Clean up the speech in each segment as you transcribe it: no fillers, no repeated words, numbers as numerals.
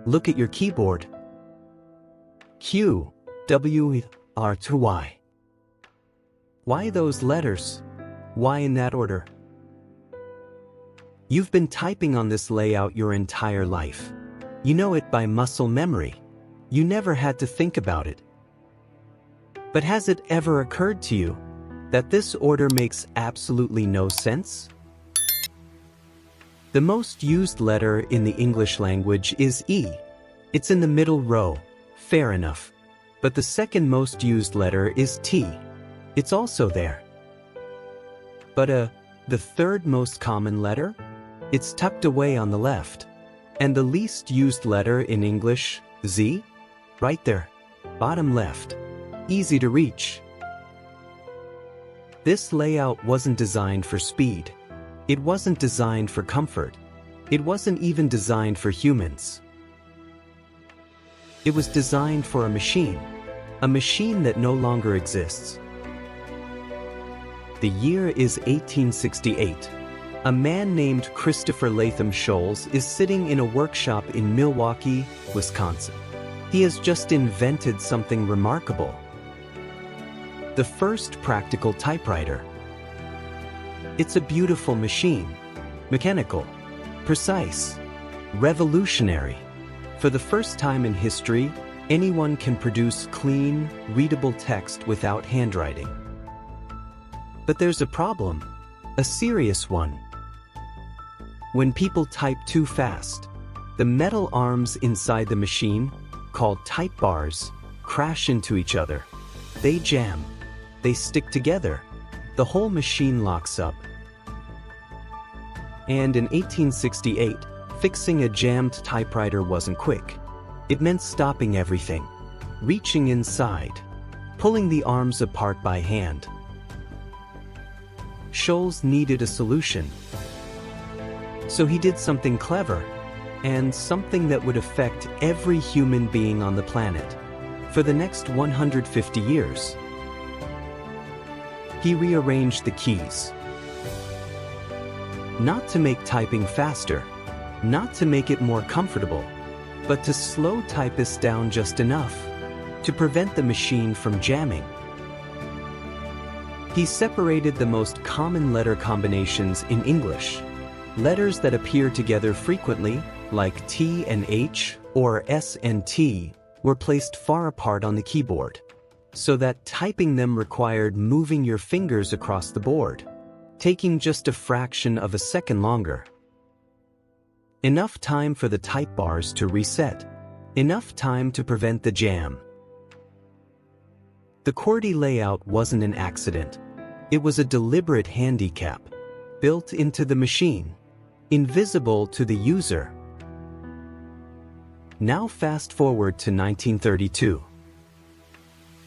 Look at your keyboard. Q, W, R to Y. Why those letters? Why in that order? You've been typing on this layout your entire life. You know it by muscle memory. You never had to think about it. But has it ever occurred to you that this order makes absolutely no sense? The most used letter in the English language is E. It's in the middle row, fair enough. But the second most used letter is T. It's also there. But the third most common letter? It's tucked away on the left. And the least used letter in English, Z? Right there, bottom left. Easy to reach. This layout wasn't designed for speed. It wasn't designed for comfort. It wasn't even designed for humans. It was designed for a machine that no longer exists. The year is 1868. A man named Christopher Latham Sholes is sitting in a workshop in Milwaukee, Wisconsin. He has just invented something remarkable. The first practical typewriter. It's a beautiful machine, mechanical, precise, revolutionary. For the first time in history, anyone can produce clean, readable text without handwriting. But there's a problem, a serious one. When people type too fast, the metal arms inside the machine, called type bars, crash into each other. They jam. They stick together. The whole machine locks up. And in 1868, fixing a jammed typewriter wasn't quick. It meant stopping everything, reaching inside, pulling the arms apart by hand. Sholes needed a solution. So he did something clever, and something that would affect every human being on the planet for the next 150 years. He rearranged the keys. Not to make typing faster, not to make it more comfortable, but to slow typists down just enough to prevent the machine from jamming. He separated the most common letter combinations in English. Letters that appear together frequently, like T and H or S and T, were placed far apart on the keyboard, so that typing them required moving your fingers across the board, taking just a fraction of a second longer. Enough time for the type bars to reset, enough time to prevent the jam. The QWERTY layout wasn't an accident. It was a deliberate handicap, built into the machine, invisible to the user. Now fast forward to 1932.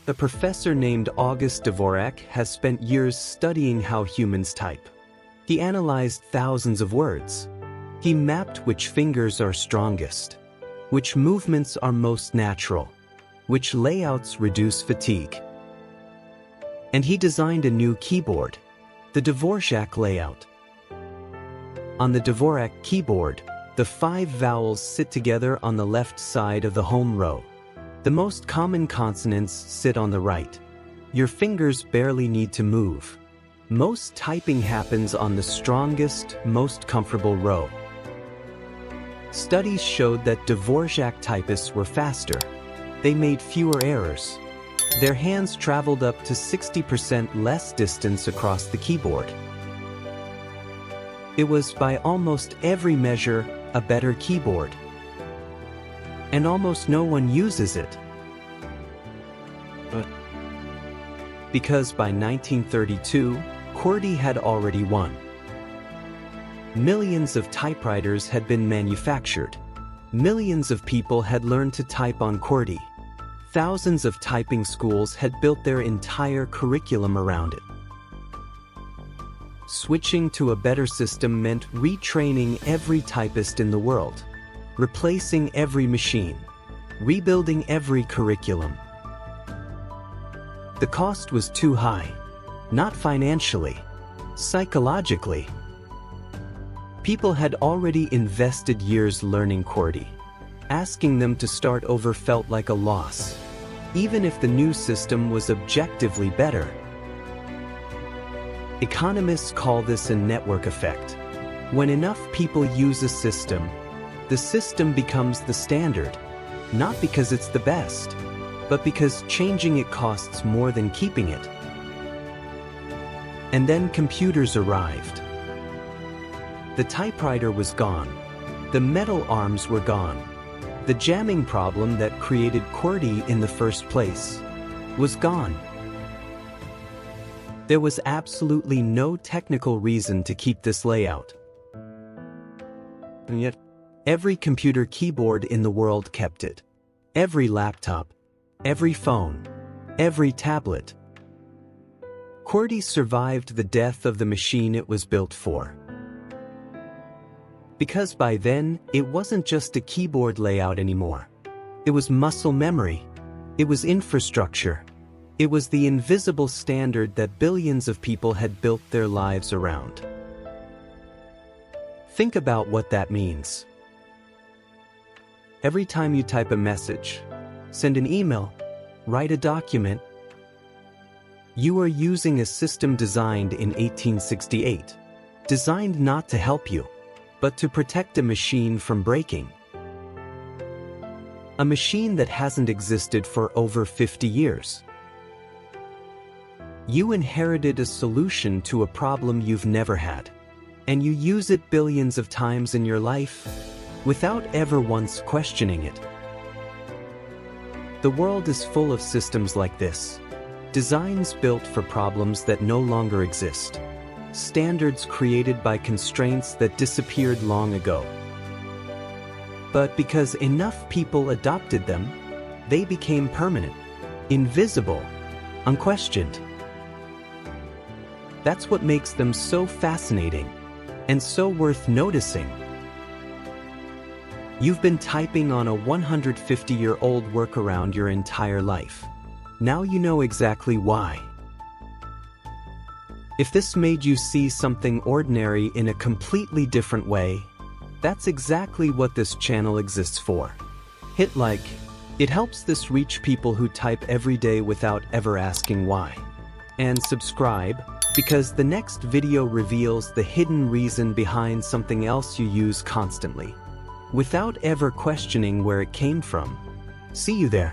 A professor named August Dvorak has spent years studying how humans type. He analyzed thousands of words. He mapped which fingers are strongest, which movements are most natural, which layouts reduce fatigue. And he designed a new keyboard, the Dvorak layout. On the Dvorak keyboard, the 5 vowels sit together on the left side of the home row. The most common consonants sit on the right. Your fingers barely need to move. Most typing happens on the strongest, most comfortable row. Studies showed that Dvorak typists were faster. They made fewer errors. Their hands traveled up to 60% less distance across the keyboard. It was, by almost every measure, a better keyboard. And almost no one uses it. But because by 1932, QWERTY had already won. Millions of typewriters had been manufactured. Millions of people had learned to type on QWERTY. Thousands of typing schools had built their entire curriculum around it. Switching to a better system meant retraining every typist in the world, replacing every machine, rebuilding every curriculum. The cost was too high, not financially, psychologically. People had already invested years learning QWERTY. Asking them to start over felt like a loss, even if the new system was objectively better. Economists call this a network effect. When enough people use a system, the system becomes the standard, not because it's the best, but because changing it costs more than keeping it. And then computers arrived. The typewriter was gone. The metal arms were gone. The jamming problem that created QWERTY in the first place was gone. There was absolutely no technical reason to keep this layout. And yet, every computer keyboard in the world kept it. Every laptop, every phone, every tablet. QWERTY survived the death of the machine it was built for. Because by then, it wasn't just a keyboard layout anymore. It was muscle memory. It was infrastructure. It was the invisible standard that billions of people had built their lives around. Think about what that means. Every time you type a message, send an email, write a document, you are using a system designed in 1868, designed not to help you, but to protect a machine from breaking. A machine that hasn't existed for over 50 years. You inherited a solution to a problem you've never had, and you use it billions of times in your life without ever once questioning it. The world is full of systems like this, designs built for problems that no longer exist, standards created by constraints that disappeared long ago. But because enough people adopted them, they became permanent, invisible, unquestioned. That's what makes them so fascinating and so worth noticing. You've been typing on a 150-year-old workaround your entire life. Now you know exactly why. If this made you see something ordinary in a completely different way, that's exactly what this channel exists for. Hit like. It helps this reach people who type every day without ever asking why. And subscribe, because the next video reveals the hidden reason behind something else you use constantly, without ever questioning where it came from. See you there.